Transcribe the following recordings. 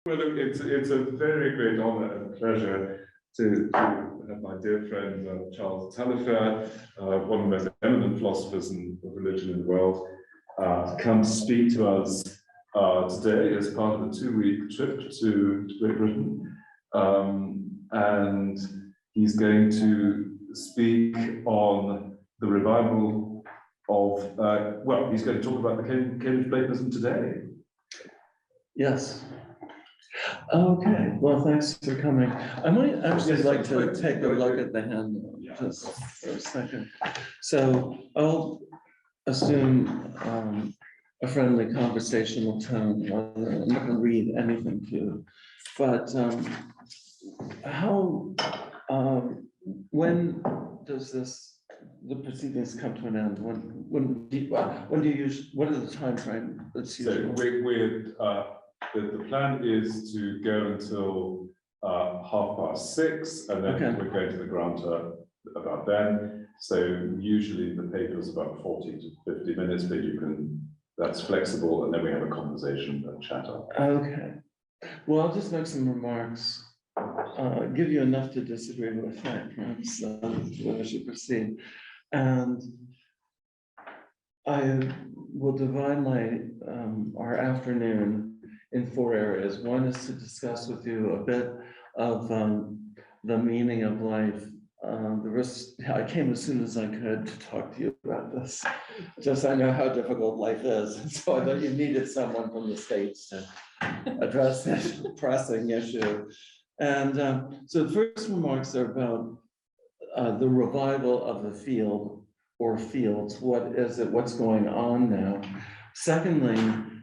Well, it's a very great honor and pleasure to have my dear friend Charles Taliaferro, one of the most eminent philosophers of religion in the world, come to speak to us today as part of a 2-week trip to Great Britain. And he's going to speak on the revival of, well, he's going to talk about the Cambridge Platonism today. Yes. Okay, well, thanks for coming. I might actually like to take a look at the handout just for a second. So I'll assume a friendly conversational tone. I'm not going to read anything to you, but when does the proceedings come to an end? When do you use? What are the time frame? So the plan is to go until 6:30, and then we're going to the grantor about then. So usually the paper is about 40 to 50 minutes, but that's flexible, and then we have a conversation, a chatter. Okay. Well, I'll just make some remarks. Give you enough to disagree with, perhaps, as you proceed. And I will divide our afternoon in 4 areas. One is to discuss with you a bit of the meaning of life. I came as soon as I could to talk to you about this. Just I know how difficult life is. And so I thought you needed someone from the States to address this pressing issue. And so the first remarks are about the revival of the field or fields. What is it? What's going on now? Secondly,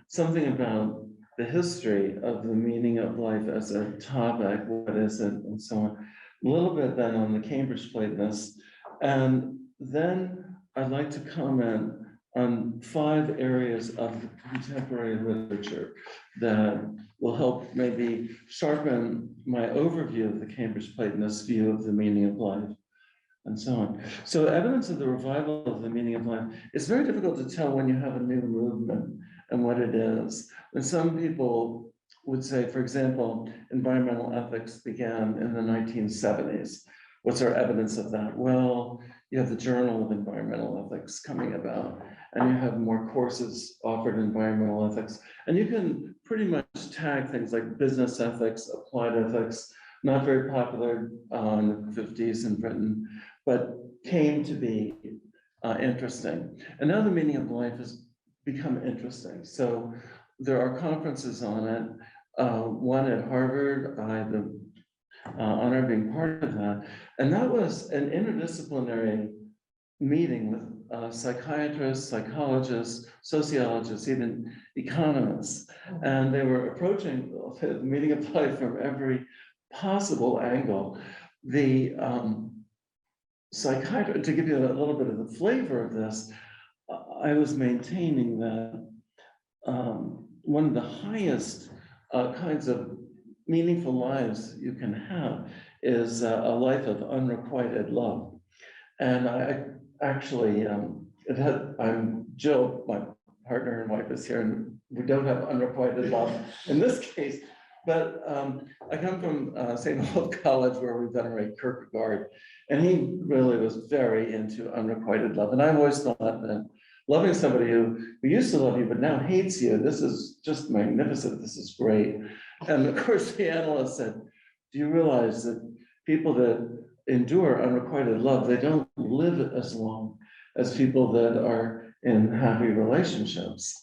something about the history of the meaning of life as a topic. What is it? And so on. A little bit then on the Cambridge Platonists. And then I'd like to comment on 5 areas of contemporary literature that will help maybe sharpen my overview of the Cambridge Platonist view of the meaning of life, and so on. So evidence of the revival of the meaning of life, it's very difficult to tell when you have a new movement and what it is. And some people would say, for example, environmental ethics began in the 1970s. What's our evidence of that? Well, you have the Journal of Environmental Ethics coming about, and you have more courses offered in environmental ethics. And you can pretty much tag things like business ethics, applied ethics, not very popular in the 50s in Britain, but came to be interesting. And now the meaning of life has become interesting. So there are conferences on it. One at Harvard, I had the honor of being part of that. And that was an interdisciplinary meeting with psychiatrists, psychologists, sociologists, even economists. And they were approaching the meaning of life from every possible angle. The psychiatrist, to give you a little bit of the flavor of this, I was maintaining that one of the highest kinds of meaningful lives you can have is a life of unrequited love. And I actually, I'm Jill, my partner and wife is here, and we don't have unrequited love in this case. But I come from St. Olaf College, where we venerate Kierkegaard, and he really was very into unrequited love. And I've always thought that loving somebody who used to love you but now hates you, this is just magnificent, this is great. And of course the analyst said, do you realize that people that endure unrequited love, they don't live as long as people that are in happy relationships?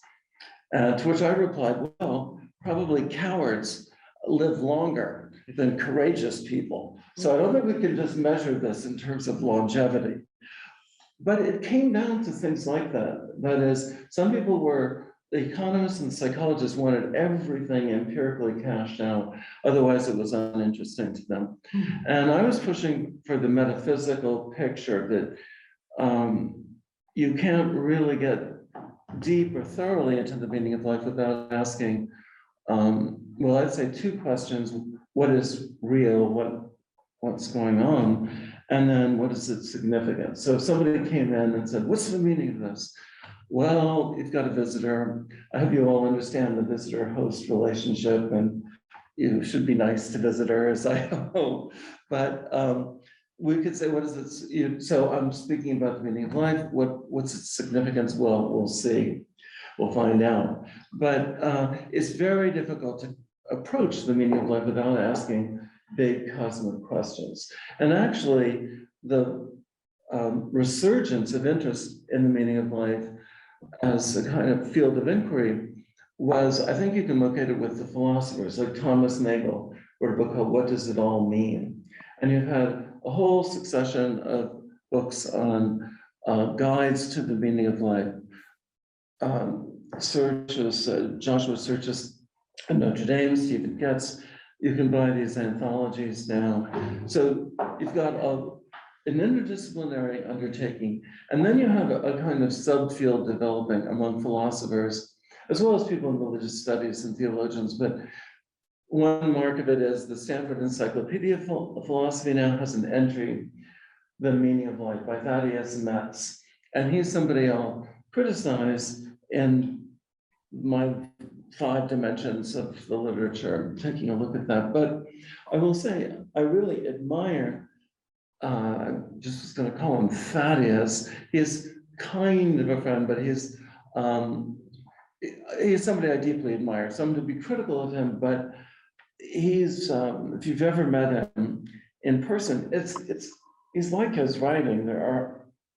To which I replied, well, probably cowards live longer than courageous people. So I don't think we can just measure this in terms of longevity. But it came down to things like that. That is, some people were, the economists and psychologists wanted everything empirically cashed out, otherwise it was uninteresting to them. And I was pushing for the metaphysical picture that you can't really get deep or thoroughly into the meaning of life without asking, well, I'd say 2 questions. What is real? What's going on? And then what is its significance? So if somebody came in and said, what's the meaning of this? Well, you've got a visitor. I hope you all understand the visitor-host relationship, and you should be nice to visitors, I hope. But we could say, what is it? So I'm speaking about the meaning of life. What's its significance? Well, we'll see. We'll find out. But it's very difficult to approach the meaning of life without asking big cosmic questions. And actually, the resurgence of interest in the meaning of life as a kind of field of inquiry was, I think you can look at it with the philosophers, like Thomas Nagel wrote a book called What Does It All Mean? And you've had a whole succession of books on guides to the meaning of life. Joshua Searches at Notre Dame, Stephen Getz. You can buy these anthologies now. So you've got an interdisciplinary undertaking, and then you have a kind of subfield developing among philosophers, as well as people in religious studies and theologians. But one mark of it is the Stanford Encyclopedia of Philosophy now has an entry, The Meaning of Life by Thaddeus Metz. And he's somebody I'll criticize in my 5 dimensions of the literature, taking a look at that. But I will say, I really admire, just was going to call him Thaddeus. He's kind of a friend, but he's somebody I deeply admire. So I'm to be critical of him, but he's, if you've ever met him in person, he's like his writing.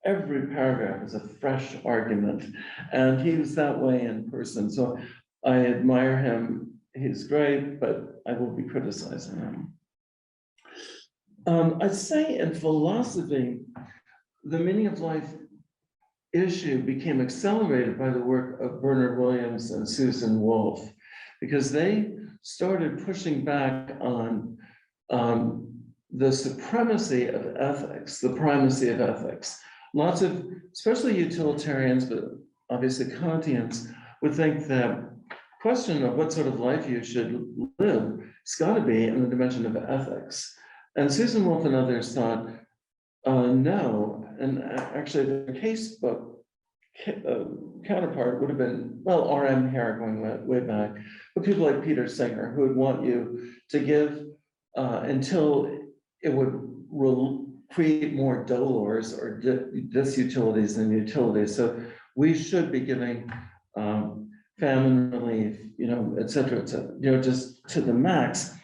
Every paragraph is a fresh argument, and he's that way in person. So I admire him. He's great, but I will be criticizing him. I'd say in philosophy, the meaning of life issue became accelerated by the work of Bernard Williams and Susan Wolf, because they started pushing back on the supremacy of ethics, the primacy of ethics. Lots of, especially utilitarians, but obviously Kantians, would think that question of what sort of life you should live, it's got to be in the dimension of ethics. And Susan Wolf and others thought, no, and actually the casebook counterpart would have been, well, R.M. Hare going way back, but people like Peter Singer, who would want you to give until it would create more dolors or disutilities than utilities. So we should be giving famine relief, et cetera, just to the max.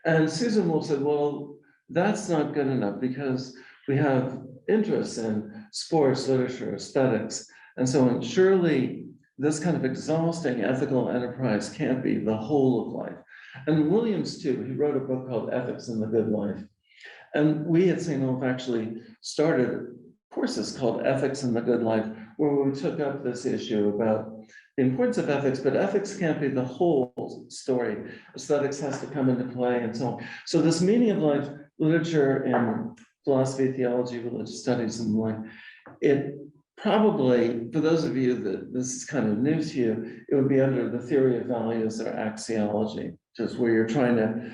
And Susan Wolf said, well, that's not good enough because we have interests in sports, literature, aesthetics, and so on. Surely this kind of exhausting ethical enterprise can't be the whole of life. And Williams too, he wrote a book called Ethics in the Good Life. And we at St. Wolf actually started courses called Ethics in the Good Life, where we took up this issue about the importance of ethics, but ethics can't be the whole story. Aesthetics has to come into play and so on. So this meaning of life, literature and philosophy, theology, religious studies, and the like, it probably, for those of you that this is kind of new to you, it would be under the theory of values or axiology, just where you're trying to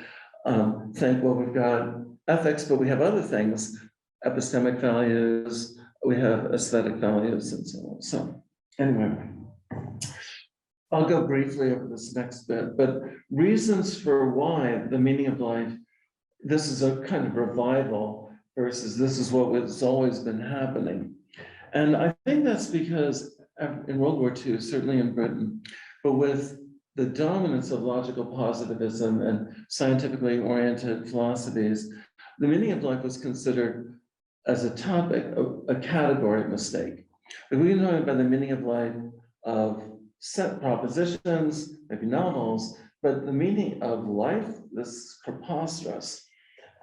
think, well, we've got ethics, but we have other things, epistemic values, we have aesthetic values, and so on. So anyway, I'll go briefly over this next bit, but reasons for why the meaning of life, this is a kind of revival versus this is what has always been happening. And I think that's because in World War II, certainly in Britain, but with the dominance of logical positivism and scientifically oriented philosophies, the meaning of life was considered as a topic, a category mistake. Like we can talk about the meaning of life of set propositions, maybe novels, but the meaning of life, this is preposterous.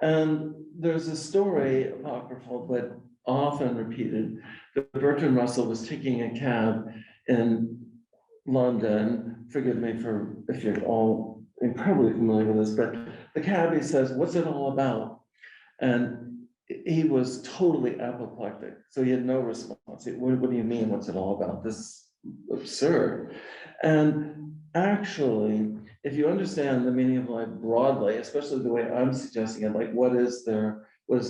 And there's a story, apocryphal, but often repeated, that Bertrand Russell was taking a cab in London. Forgive me for if you're all incredibly familiar with this, but the cabbie says, "What's it all about?" And he was totally apoplectic. So he had no response. What do you mean, what's it all about? This is absurd. And actually, if you understand the meaning of life broadly, especially the way I'm suggesting it, like what is the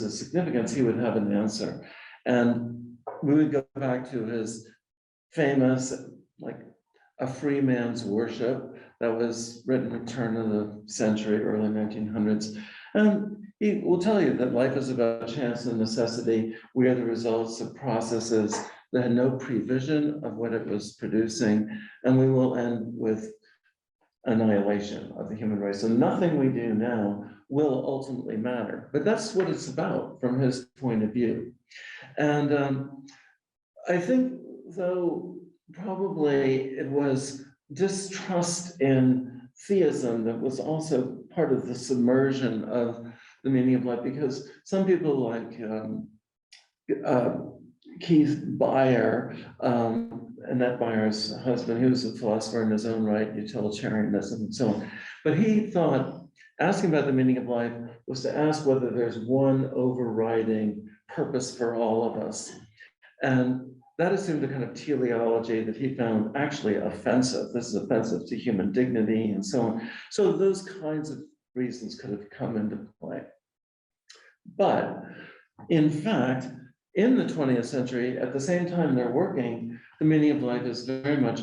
significance, he would have an answer. And we would go back to his famous, like A Free Man's Worship, that was written at the turn of the century, early 1900s. And he will tell you that life is about chance and necessity. We are the results of processes that had no prevision of what it was producing, and we will end with annihilation of the human race. So nothing we do now will ultimately matter, but that's what it's about from his point of view. And I think, though, probably it was distrust in theism that was also part of the submersion of the meaning of life, because some people like Keith Beyer, Annette Beyer's husband, he was a philosopher in his own right, utilitarianism and so on. But he thought asking about the meaning of life was to ask whether there's one overriding purpose for all of us. And that assumed a kind of teleology that he found actually offensive. This is offensive to human dignity and so on. So those kinds of reasons could have come into play. But in fact, in the 20th century, at the same time they're working, the meaning of life is very much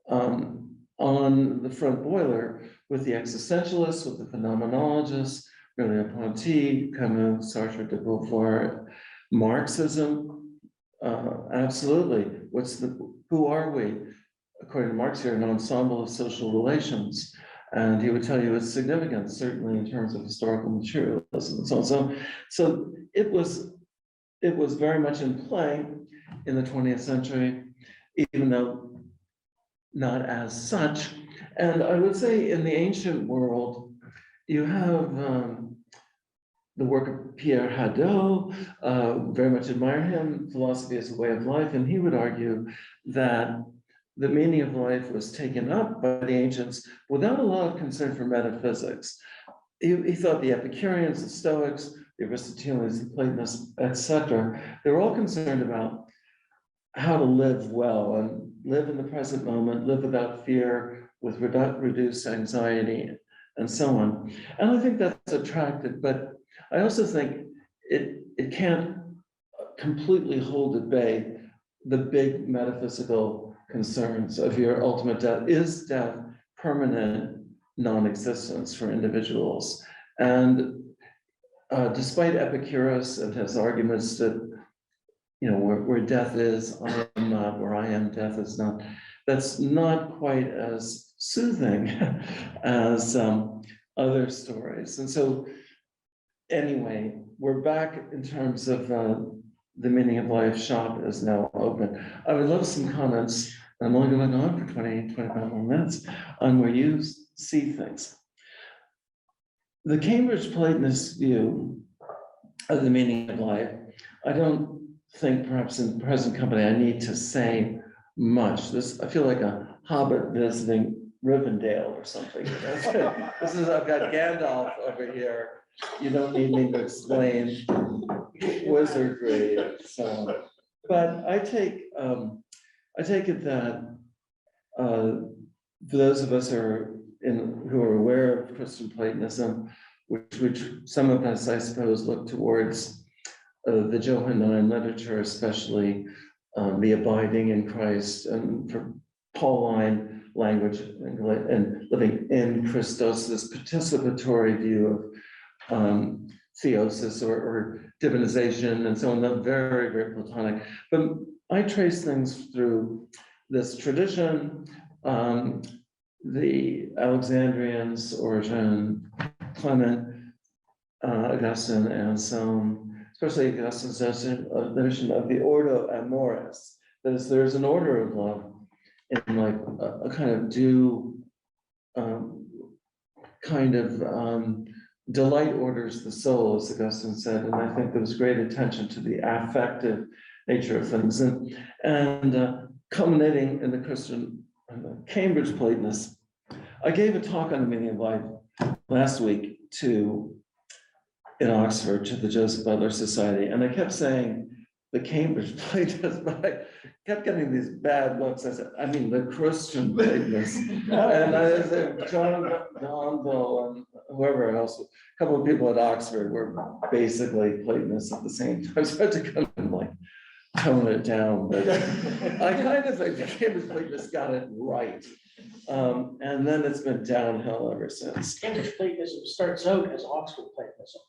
on the front boiler with the existentialists, with the phenomenologists, Merleau-Ponty, Camus, Sartre, de Beauvoir, Marxism. Absolutely. Who are we? According to Marx, you're an ensemble of social relations. And he would tell you its significance, certainly in terms of historical materialism and so on. So it was very much in play in the 20th century, even though not as such. And I would say in the ancient world, you have the work of Pierre Hadot, very much admire him, philosophy as a way of life, and he would argue that the meaning of life was taken up by the ancients without a lot of concern for metaphysics. He thought the Epicureans, the Stoics, the Aristotelians, the Platonists, etc., they were all concerned about how to live well and live in the present moment, live without fear, with reduced anxiety, and so on. And I think that's attractive, but I also think it can't completely hold at bay the big metaphysical concerns of your ultimate death. Is death permanent non-existence for individuals? And despite Epicurus and his arguments that, you know, where death is, I am not, where I am, death is not, that's not quite as soothing as other stories. And so anyway, we're back in terms of the meaning of life. Shop is now open. I would love some comments. I'm only going on for 25 more minutes on where you see things. The Cambridge Platonist view of the meaning of life, I don't think perhaps in present company I need to say much. I feel like a hobbit visiting Rivendell or something. I've got Gandalf over here. You don't need me to explain wizardry and so on. But I take it that for those of us who are aware of Christian Platonism, which some of us, I suppose, look towards the Johannine literature, especially the abiding in Christ, and for Pauline language and living in Christos, this participatory view of theosis or divinization and so on, not very, very Platonic. But I trace things through this tradition, the Alexandrians, Origen, Clement, Augustine, and so on, especially Augustine's notion of the ordo amoris. That is, there's an order of love in like a kind of due kind of delight orders the soul, as Augustine said, and I think there was great attention to the affective nature of things, and culminating in the Christian Cambridge Platonists. I gave a talk on the meaning of life last week in Oxford to the Joseph Butler Society, and I kept saying the Cambridge Platonists, but I kept getting these bad looks. I said, I mean the Christian Platonists, and I said John Donville and whoever else, a couple of people at Oxford were basically Platonists at the same time. So I had to kind of like tone it down, but I kind of think the Cambridge Platonists got it right. And then it's been downhill ever since. Cambridge Platonism starts out as Oxford Platonism,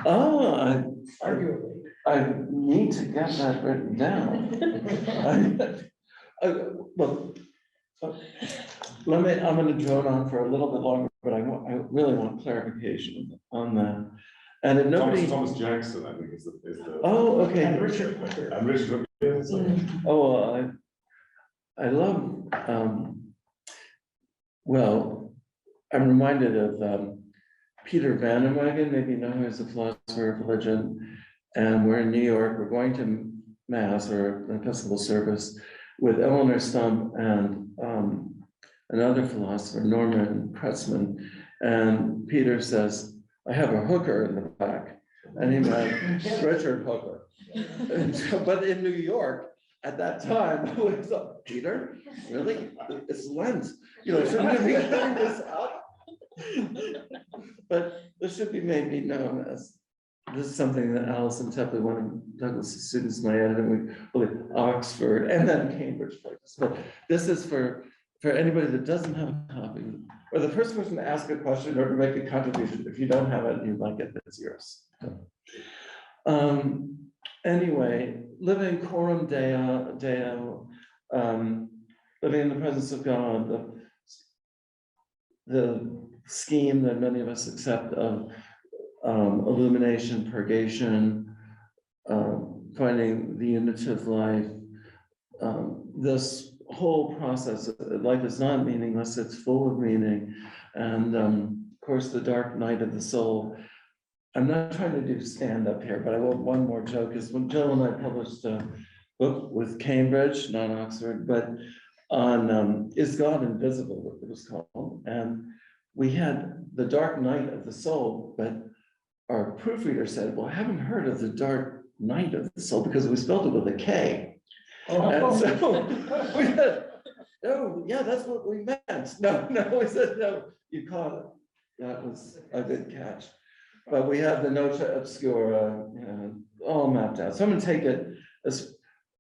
Oh, arguably. I need to get that written down. Well, I'm gonna drone on for a little bit longer, but I really want clarification on that. And if nobody. Thomas Jackson, I think, is the. Oh, okay. And Richard Hooker. And Richard Hooker. Oh, well, I love, well, I'm reminded of Peter Van Wagenen, maybe you know him as a philosopher of religion. And we're in New York, we're going to Mass or an Episcopal service with Eleanor Stump and another philosopher, Norman Kretzmann. And Peter says, I have a hooker in the back. And he meant Richard Hooker. And so, but in New York, at that time, it was Peter, really? It's Lent. You know, shouldn't you be giving this up? But this should be maybe known as, this is something that Alison Tepley, one of Douglas's students, my editor, we believe Oxford and then Cambridge Platonism. But this is for anybody that doesn't have a copy, or the first person to ask a question or to make a contribution. If you don't have it, you might get this yours. Anyway, living coram Deo, living in the presence of God, the scheme that many of us accept of illumination, purgation, finding the unitive life. This whole process, life is not meaningless, it's full of meaning. And of course, the dark night of the soul. I'm not trying to do stand up here, but I will, one more joke is when Jill and I published a book with Cambridge, not Oxford, but on Is God Invisible, what it was called. And we had the dark night of the soul, but our proofreader said, well, I haven't heard of the dark night of the soul because we spelled it with a K. And so we said, oh, yeah, that's what we meant. No, we said, no, you caught it. That was a good catch. But we have the Nota Obscura all mapped out. So I'm going to take it as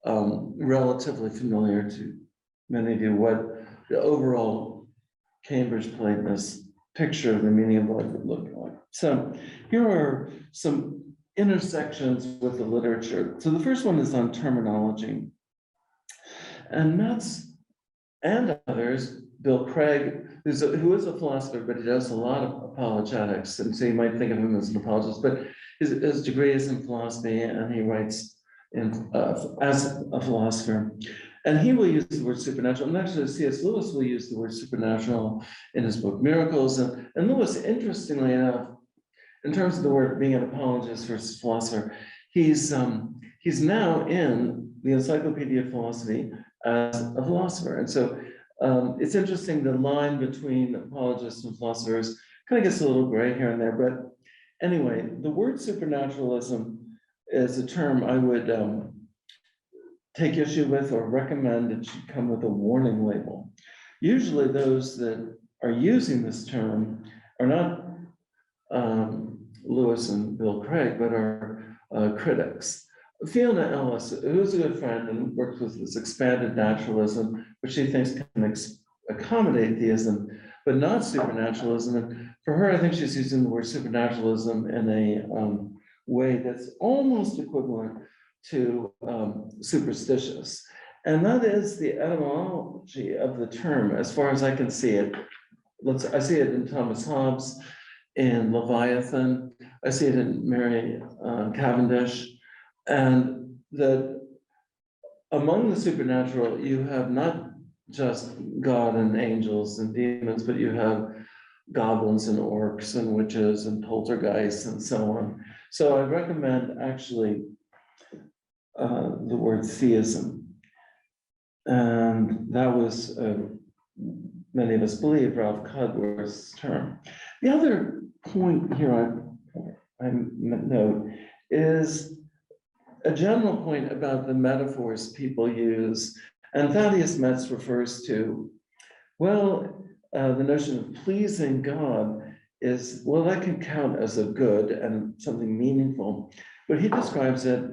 relatively familiar to many of you what the overall Cambridge Platonist picture of the meaning of life would look like. So here are some intersections with the literature. So the first one is on terminology. And Metz and others, Bill Craig, who is a philosopher, but he does a lot of apologetics. And so you might think of him as an apologist, but his degree is in philosophy and he writes as a philosopher. And he will use the word supernatural. And actually, C.S. Lewis will use the word supernatural in his book Miracles. And Lewis, interestingly enough, in terms of the word being an apologist versus philosopher, he's now in the Encyclopedia of Philosophy as a philosopher. And so it's interesting, the line between apologists and philosophers kind of gets a little gray here and there. But anyway, the word supernaturalism is a term I would take issue with or recommend it should come with a warning label. Usually those that are using this term are not Lewis and Bill Craig, but are critics. Fiona Ellis, who's a good friend and works with this expanded naturalism, which she thinks can accommodate theism, but not supernaturalism. And for her, I think she's using the word supernaturalism in a way that's almost equivalent to superstitious. And that is the etymology of the term, as far as I can see it. I see it in Thomas Hobbes, in Leviathan, I see it in Mary Cavendish, and that among the supernatural, you have not just God and angels and demons, but you have goblins and orcs and witches and poltergeists and so on. So I recommend actually the word theism. And that was, many of us believe, Ralph Cudworth's term. The other point here I note is a general point about the metaphors people use. And Thaddeus Metz refers to, well, the notion of pleasing God is, well, that can count as a good and something meaningful. But he describes it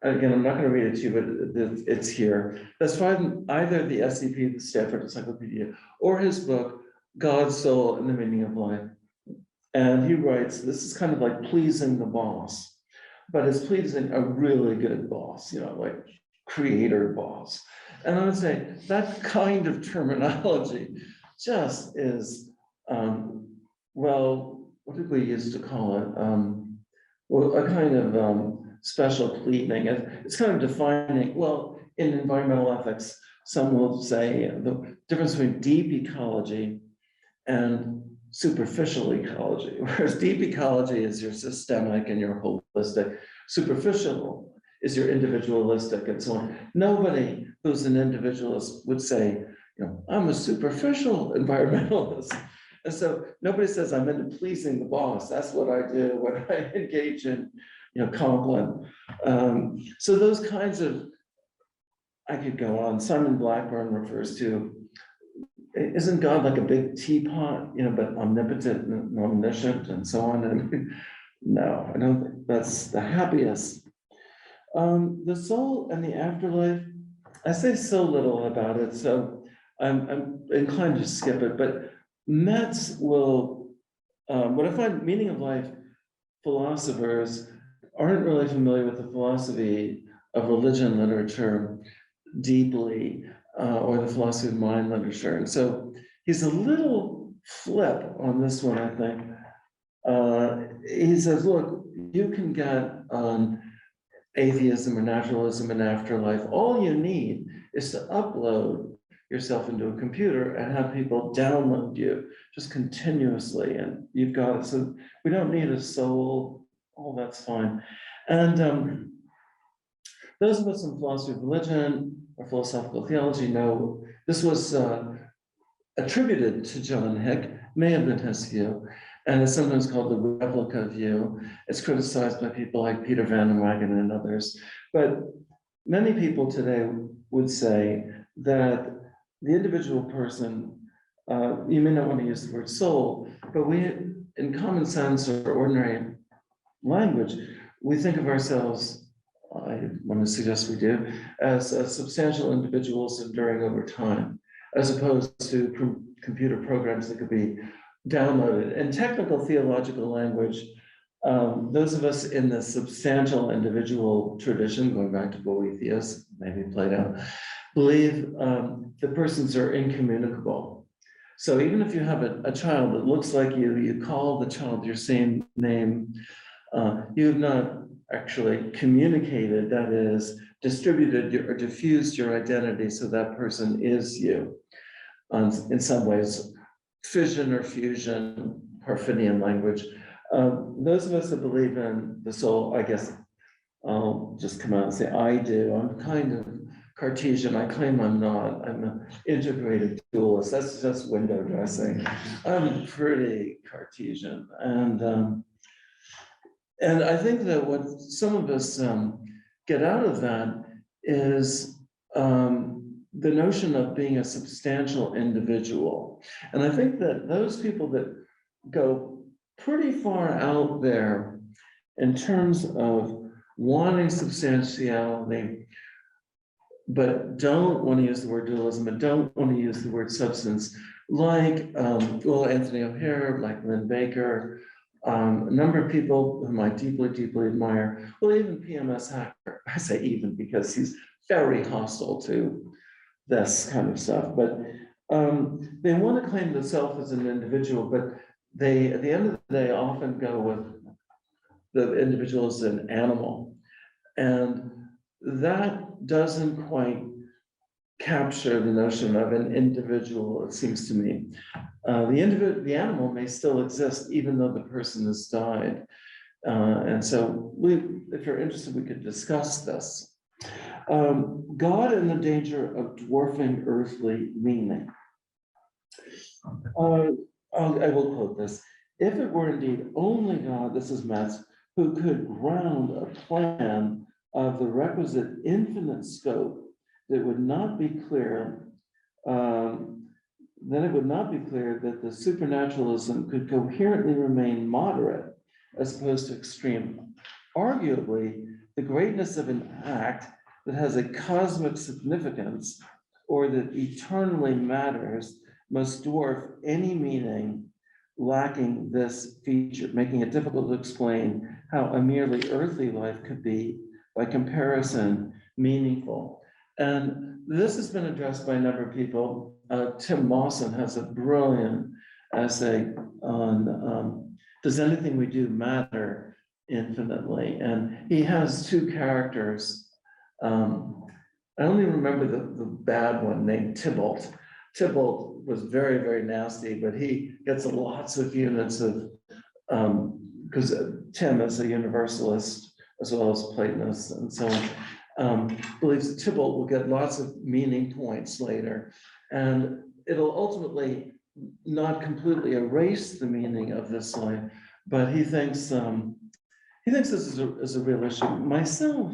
again, I'm not going to read it to you, but it's here. That's from either the SEP, the Stanford Encyclopedia, or his book, God, Soul, and the Meaning of Life. And he writes, this is kind of like pleasing the boss, but it's pleasing a really good boss, like creator boss. And I would say that kind of terminology just is, well, what did we used to call it? Well, a kind of special pleading. It's kind of defining, well, in environmental ethics, some will say the difference between deep ecology and superficial ecology, whereas deep ecology is your systemic and your holistic. Superficial is your individualistic and so on. Nobody who's an individualist would say, I'm a superficial environmentalist. And so nobody says I'm into pleasing the boss. That's what I do when I engage in, Conklin. So those kinds of, I could go on. Simon Blackburn refers to, isn't God like a big teapot, but omnipotent and omniscient and so on? And no, I don't think that's the happiest. The soul and the afterlife, I say so little about it, so I'm inclined to skip it, but Metz will, what I find meaning of life philosophers aren't really familiar with the philosophy of religion literature deeply, or the philosophy of mind literature. And so he's a little flip on this one, I think. He says, look, you can get atheism or naturalism and afterlife. All you need is to upload yourself into a computer and have people download you just continuously, and you've got it. So we don't need a soul. All that's fine. And those of us in philosophy of religion or philosophical theology know this was attributed to John Hick, may have been his view, and it's sometimes called the replica view. It's criticized by people like Peter Van den Wagen and others. But many people today would say that the individual person, you may not want to use the word soul, but we, in common sense or ordinary language, we think of ourselves, I want to suggest we do, as substantial individuals enduring over time, as opposed to computer programs that could be downloaded. In technical theological language, those of us in the substantial individual tradition, going back to Boethius, maybe Plato, believe the persons are incommunicable. So even if you have a child that looks like you call the child your same name, you have not actually communicated, that is, distributed or diffused your identity so that person is you. In some ways, fission or fusion, Parthenian language. Those of us that believe in the soul, I guess I'll just come out and say I do. I'm kind of Cartesian. I claim I'm not. I'm an integrated dualist. That's just window dressing. I'm pretty Cartesian. And I think that what some of us get out of that is the notion of being a substantial individual. And I think that those people that go pretty far out there in terms of wanting substantiality, but don't want to use the word dualism, and don't want to use the word substance, like, Anthony O'Hare, like Lynn Baker, a number of people whom I deeply, deeply admire. Well, even PMS Hacker, I say even because he's very hostile to this kind of stuff, but they want to claim themselves as an individual, but they, at the end of the day, often go with the individual as an animal. And that doesn't quite capture the notion of an individual, it seems to me. The animal may still exist even though the person has died. And so if you're interested, we could discuss this. God and the danger of dwarfing earthly meaning. I will quote this. If it were indeed only God, this is Metz, who could ground a plan of the requisite infinite scope, that would not be clear, then it would not be clear that the supernaturalism could coherently remain moderate as opposed to extreme. Arguably, the greatness of an act that has a cosmic significance or that eternally matters must dwarf any meaning lacking this feature, making it difficult to explain how a merely earthly life could be, by comparison, meaningful. And this has been addressed by a number of people. Tim Mawson has a brilliant essay on does anything we do matter infinitely? And he has two characters. I only remember the bad one named Tybalt. Tybalt was very, very nasty, but he gets lots of units of, because Tim is a universalist as well as Platonist, and so believes that Tybalt will get lots of meaning points later, and it'll ultimately not completely erase the meaning of this life, but he thinks this is a real issue. Myself,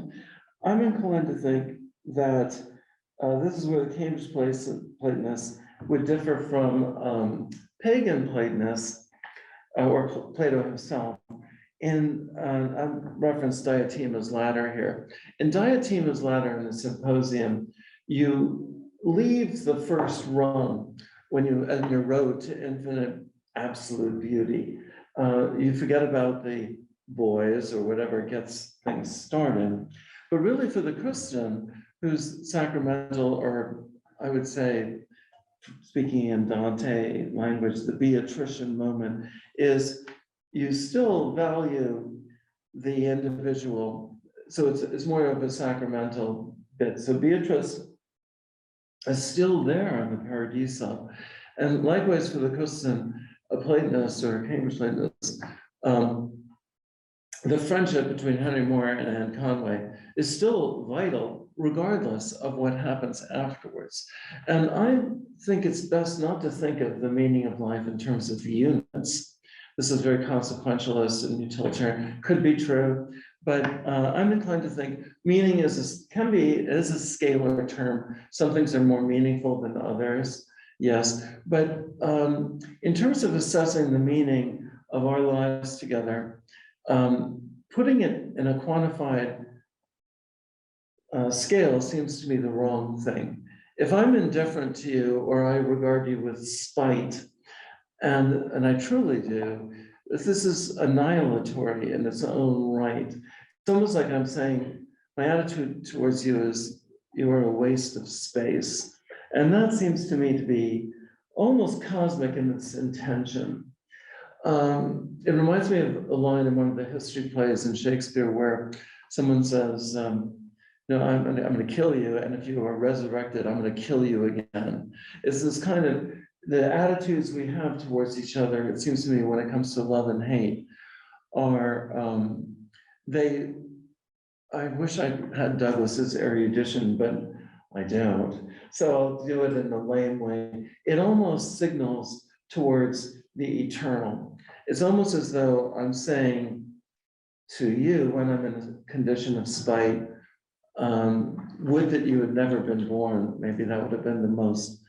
I'm inclined to think that this is where the Cambridge Platonists would differ from pagan Platonists or Plato himself. In I referenced Diotima's ladder here. In Diotima's ladder in the Symposium, you leave the first rung when you on your road to infinite absolute beauty. You forget about the boys or whatever gets things started. But really for the Christian, who's sacramental, or I would say, speaking in Dante language, the Beatrician moment is you still value the individual. So it's more of a sacramental bit. So Beatrice is still there on the Paradiso. And likewise for the Christian, a Platonist or a Cambridge Platonist, the friendship between Henry Moore and Anne Conway is still vital, regardless of what happens afterwards. And I think it's best not to think of the meaning of life in terms of units. This is very consequentialist and utilitarian, could be true, but I'm inclined to think meaning is a scalar term. Some things are more meaningful than others, yes, but in terms of assessing the meaning of our lives together, putting it in a quantified scale seems to me the wrong thing. If I'm indifferent to you or I regard you with spite, and I truly do, this is annihilatory in its own right. It's almost like I'm saying my attitude towards you is you are a waste of space. And that seems to me to be almost cosmic in its intention. It reminds me of a line in one of the history plays in Shakespeare where someone says, no, I'm going to kill you, and if you are resurrected, I'm going to kill you again. It's this kind of the attitudes we have towards each other, it seems to me, when it comes to love and hate, are I wish I had Douglas's erudition, but I don't. So I'll do it in a lame way. It almost signals towards the eternal. It's almost as though I'm saying to you, when I'm in a condition of spite, would that you had never been born. Maybe that would have been the most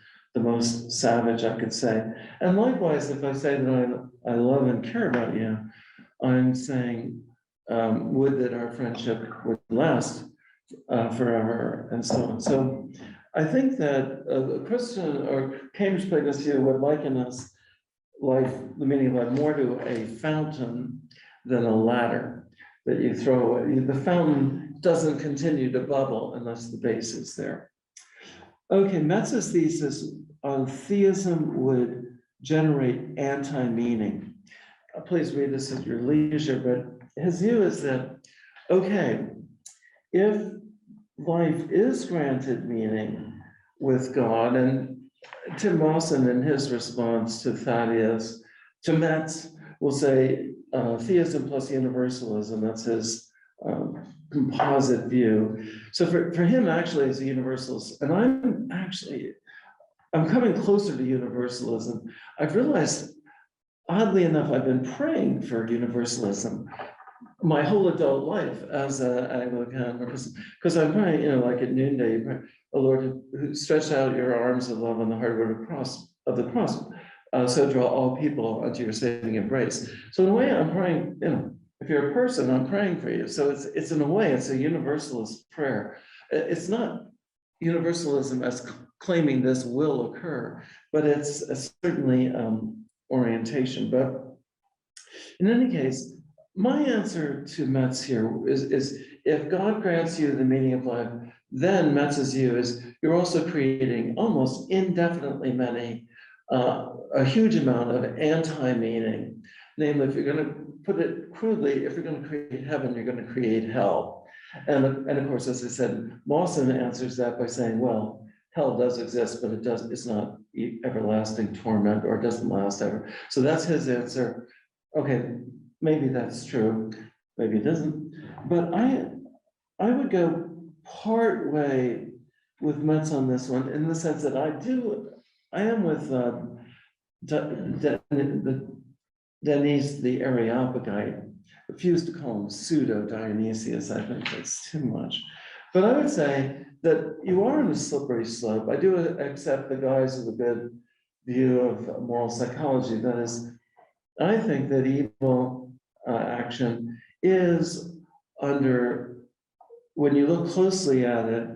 savage I could say. And likewise, if I say that I love and care about you, I'm saying, would that our friendship would last forever, and so on. So I think that a Christian or Cambridge Platonist here would liken us life, the meaning of life, more to a fountain than a ladder that you throw away. The fountain doesn't continue to bubble unless the base is there. Okay, Metz's thesis on theism would generate anti-meaning. Please read this at your leisure, but his view is that, okay, if life is granted meaning with God, and Tim Mawson in his response to Thaddeus, to Metz, will say theism plus universalism, that's his composite view. So for him, actually, as a universalist, and I'm coming closer to universalism. I've realized, oddly enough, I've been praying for universalism my whole adult life as an Anglican, because I'm praying, like at noonday, you pray, "O Lord, who stretched out your arms of love on the hardwood of the cross, so draw all people unto your saving embrace." So in a way, I'm praying, if you're a person, I'm praying for you. So it's in a way, it's a universalist prayer. It's not universalism as claiming this will occur, but it's a certainly orientation. But in any case, my answer to Metz here is if God grants you the meaning of life, then Metz's view is you're also creating almost indefinitely many, a huge amount of anti-meaning. Namely, if you're going to put it crudely, if you're going to create heaven, you're going to create hell. And of course, as I said, Mawson answers that by saying, well, hell does exist, but it's not everlasting torment, or it doesn't last ever. So that's his answer. Okay, maybe that's true, maybe it isn't. But I would go part way with Metz on this one, in the sense that I am with Denis the Areopagite. Refuse to call him pseudo-Dionysius. I think that's too much. But I would say that you are on a slippery slope. I do accept the guys with a good view of moral psychology. That is, I think that evil action is under, when you look closely at it,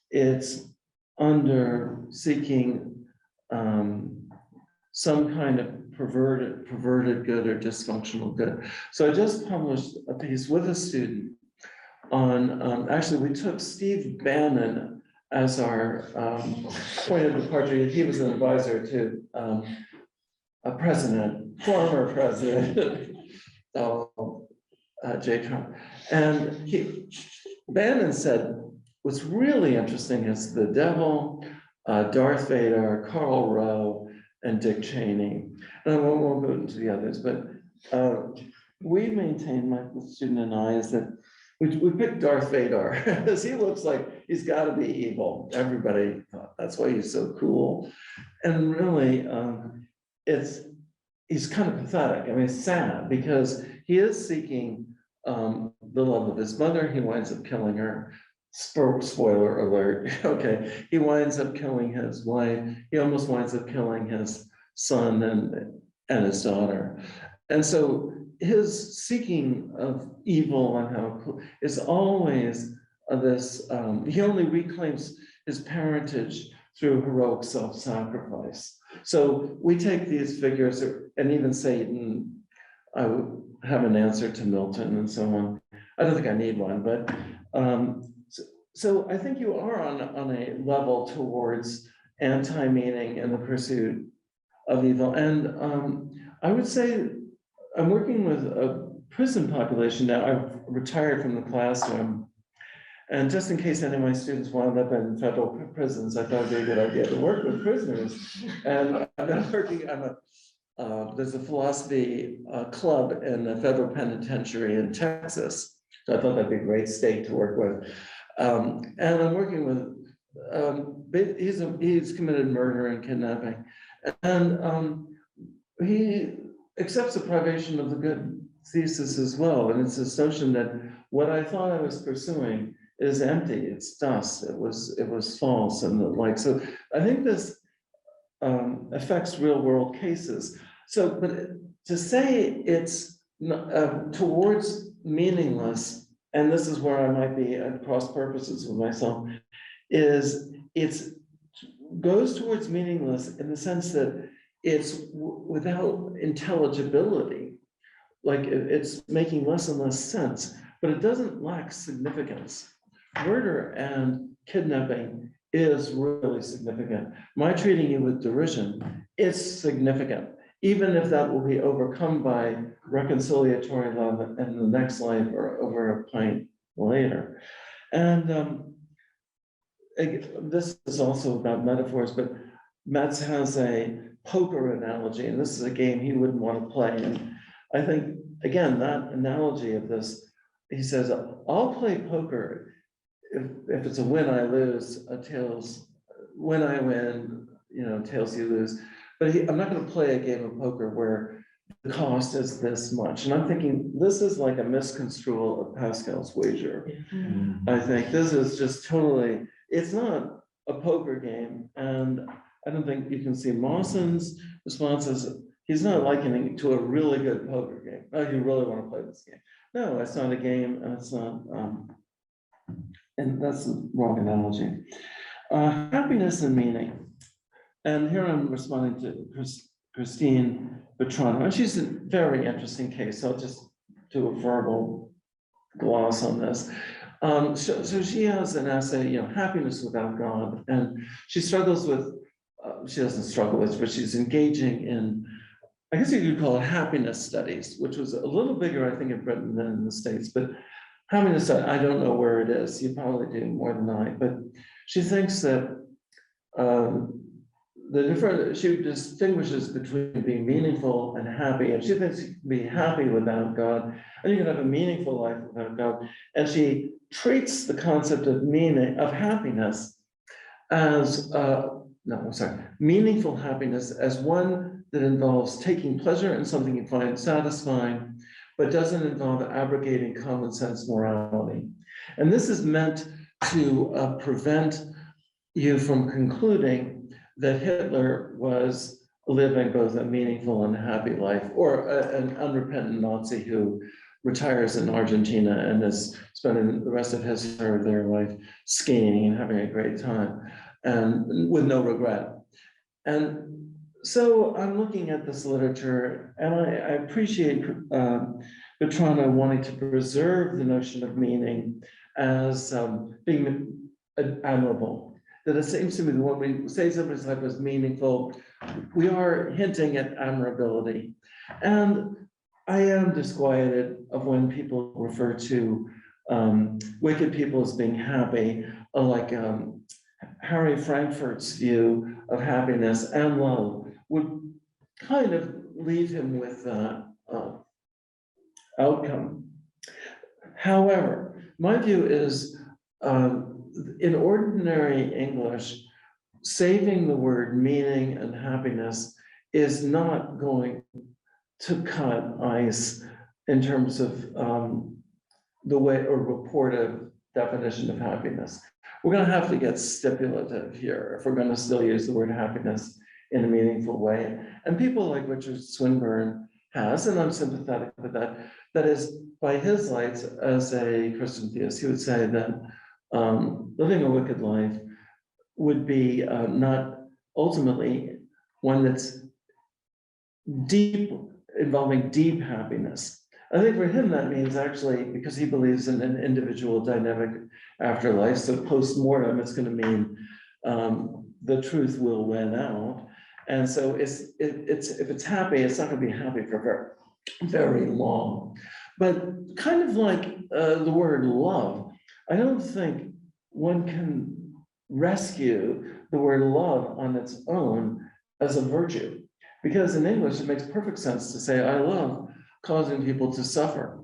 it's under seeking some kind of perverted good or dysfunctional good. So I just published a piece with a student on, actually we took Steve Bannon as our point of departure. He was an advisor to a president, former president, J. Trump. And Bannon said, what's really interesting is the devil, Darth Vader, Karl Rove, and Dick Cheney. And I won't go into the others, but we maintain, my student and I, is that we picked Darth Vader because he looks like he's got to be evil. Everybody thought that's why he's so cool. And really, he's kind of pathetic. I mean, it's sad because he is seeking the love of his mother. He winds up killing her. Spoiler alert. Okay, he winds up killing his wife. He almost winds up killing his son and his daughter. And so his seeking of evil and how is always this. He only reclaims his parentage through heroic self-sacrifice. So we take these figures, and even Satan. I would have an answer to Milton and so on. I don't think I need one, but. So I think you are on a level towards anti-meaning and the pursuit of evil. And I would say I'm working with a prison population now. I've retired from the classroom. And just in case any of my students wound up in federal prisons, I thought it'd be a good idea to work with prisoners. And I'm working, there's a philosophy club in the federal penitentiary in Texas. So I thought that'd be a great state to work with. And I'm working with, he's committed murder and kidnapping. And he accepts the privation of the good thesis as well. And it's this notion that what I thought I was pursuing is empty, it's dust, it was false and the like. So I think this affects real world cases. So, but to say it's towards meaningless, and this is where I might be at cross purposes with myself, is it's goes towards meaningless in the sense that it's without intelligibility, like it's making less and less sense, but it doesn't lack significance. Murder and kidnapping is really significant. My treating you with derision is significant, even if that will be overcome by reconciliatory love in the next life or over a pint later. And this is also about metaphors, but Metz has a poker analogy, and this is a game he wouldn't want to play. And I think, again, that analogy of this, he says, I'll play poker if it's a win, I lose, a tails, win, I win, tails, you lose. But I'm not going to play a game of poker where the cost is this much. And I'm thinking this is like a misconstrual of Pascal's wager. Mm-hmm. I think this is just totally, it's not a poker game. And I don't think you can see Mawson's responses. He's not likening it to a really good poker game. Oh, you really want to play this game. No, it's not a game, and it's not, and that's the wrong analogy. Happiness and meaning. And here I'm responding to Christine Vetrano, and she's a very interesting case. So I'll just do a verbal gloss on this. So she has an essay, happiness without God, and she struggles with, she doesn't struggle with, but she's engaging in, I guess you could call it happiness studies, which was a little bigger, I think, in Britain than in the States, but happiness, I don't know where it is. You probably do more than I, but she thinks that she distinguishes between being meaningful and happy, and she thinks you can be happy without God, and you can have a meaningful life without God. And she treats the concept of meaning, of happiness, as meaningful happiness as one that involves taking pleasure in something you find satisfying, but doesn't involve abrogating common sense morality. And this is meant to prevent you from concluding that Hitler was living both a meaningful and happy life, or an unrepentant Nazi who retires in Argentina and is spending the rest of his or their life skiing and having a great time, and with no regret. And so I'm looking at this literature, and I appreciate Vetrano wanting to preserve the notion of meaning as being admirable. That it seems to me that when we say somebody's life was meaningful, we are hinting at admirability. And I am disquieted of when people refer to wicked people as being happy, like Harry Frankfurt's view of happiness and love would kind of leave him with outcome. However, my view is in ordinary English, saving the word meaning and happiness is not going to cut ice in terms of the way or reportive definition of happiness. We're going to have to get stipulative here if we're going to still use the word happiness in a meaningful way. And people like Richard Swinburne has, and I'm sympathetic with that, that is, by his lights as a Christian theist, he would say that living a wicked life would be not ultimately one that's deep, involving deep happiness. I think for him that means actually, because he believes in an individual dynamic afterlife, so post-mortem, it's going to mean the truth will win out. And so if it's happy, it's not going to be happy for very long. But kind of like the word love, I don't think one can rescue the word love on its own as a virtue. Because in English, it makes perfect sense to say, I love causing people to suffer.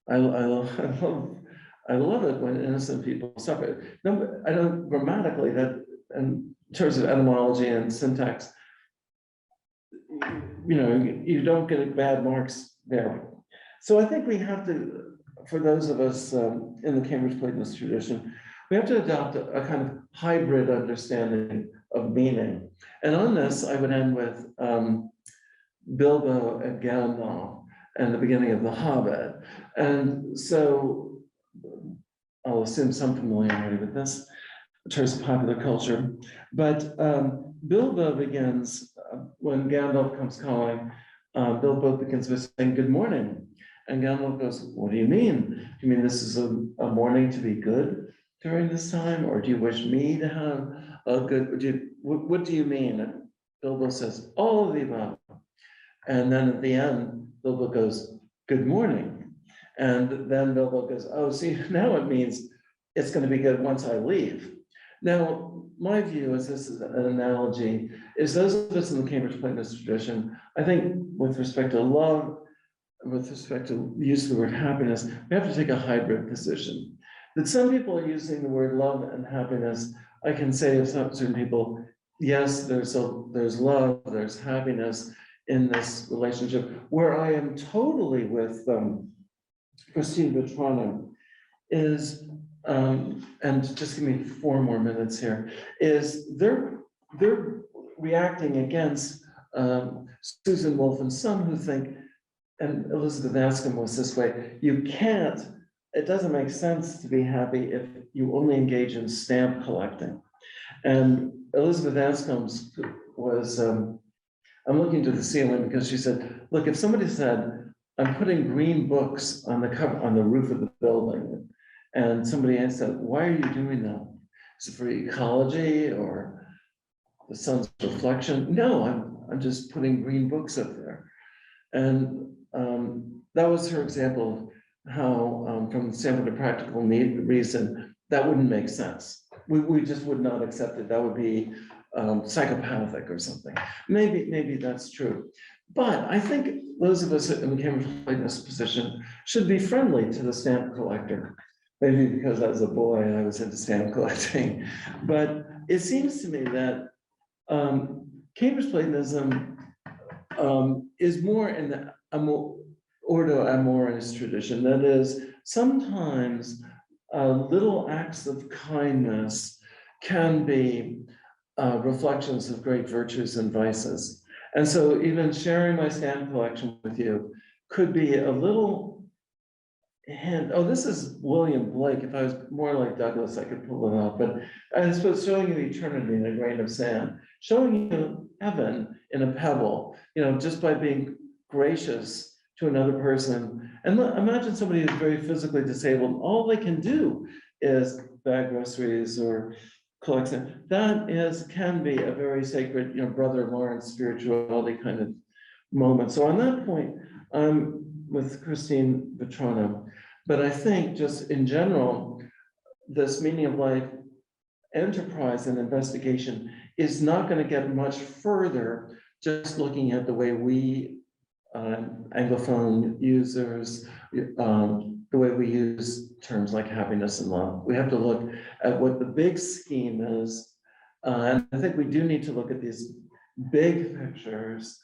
I love it when innocent people suffer. No, I know grammatically that in terms of etymology and syntax, you don't get bad marks there. So I think we have to, for those of us in the Cambridge Platonist tradition, we have to adopt a kind of hybrid understanding of meaning. And on this, I would end with Bilbo and Gandalf and the beginning of The Hobbit. And so I'll assume some familiarity with this in terms of popular culture. But Bilbo begins, when Gandalf comes calling, Bilbo begins with saying, good morning. And Gandalf goes, what do you mean? Do you mean this is a morning to be good during this time? Or do you wish me to have a good, what do you mean? And Bilbo says, all of the above. And then at the end, Bilbo goes, good morning. And then Bilbo goes, oh, see, now it means it's going to be good once I leave. Now, my view is, this is an analogy, is those of us in the Cambridge Platonist tradition, I think with respect to love, with respect to the use of the word happiness, we have to take a hybrid position. That some people are using the word love and happiness. I can say of certain people, yes, there's love, there's happiness in this relationship. Where I am totally with Christine Vetrano is, and just give me 4 more minutes here, is they're reacting against Susan Wolf and some who think and Elizabeth Anscombe was this way, it doesn't make sense to be happy if you only engage in stamp collecting. And Elizabeth Anscombe's was, I'm looking to the ceiling because she said, look, if somebody said, I'm putting green books on the cover, on the roof of the building, and somebody else said, why are you doing that? Is it for ecology or the sun's reflection? No, I'm just putting green books up there. And that was her example of how, from the standpoint of practical need reason, that wouldn't make sense. We just would not accept it. That would be psychopathic or something. Maybe that's true. But I think those of us in the Cambridge Platonist position should be friendly to the stamp collector. Maybe because as a boy I was into stamp collecting. But it seems to me that Cambridge Platonism is more in the Ordo Amoris tradition. That is, sometimes little acts of kindness can be reflections of great virtues and vices. And so even sharing my stamp collection with you could be a little hint. Oh, this is William Blake. If I was more like Douglas, I could pull it off. But I suppose showing you eternity in a grain of sand, showing you heaven in a pebble, just by being gracious to another person. And imagine somebody who's very physically disabled. All they can do is bag groceries or collect them. That can be a very sacred, Brother Lawrence spirituality kind of moment. So on that point, I'm with Christine Vetrano. But I think just in general, this meaning of life enterprise and investigation is not going to get much further just looking at the way we Anglophone users, the way we use terms like happiness and love. We have to look at what the big scheme is. And I think we do need to look at these big pictures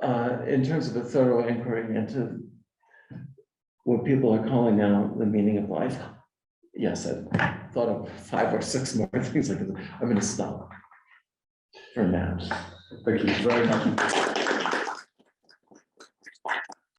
in terms of a thorough inquiry into what people are calling now the meaning of life. Yes, I thought of 5 or 6 more things like that. I'm going to stop for now. Thank you very much.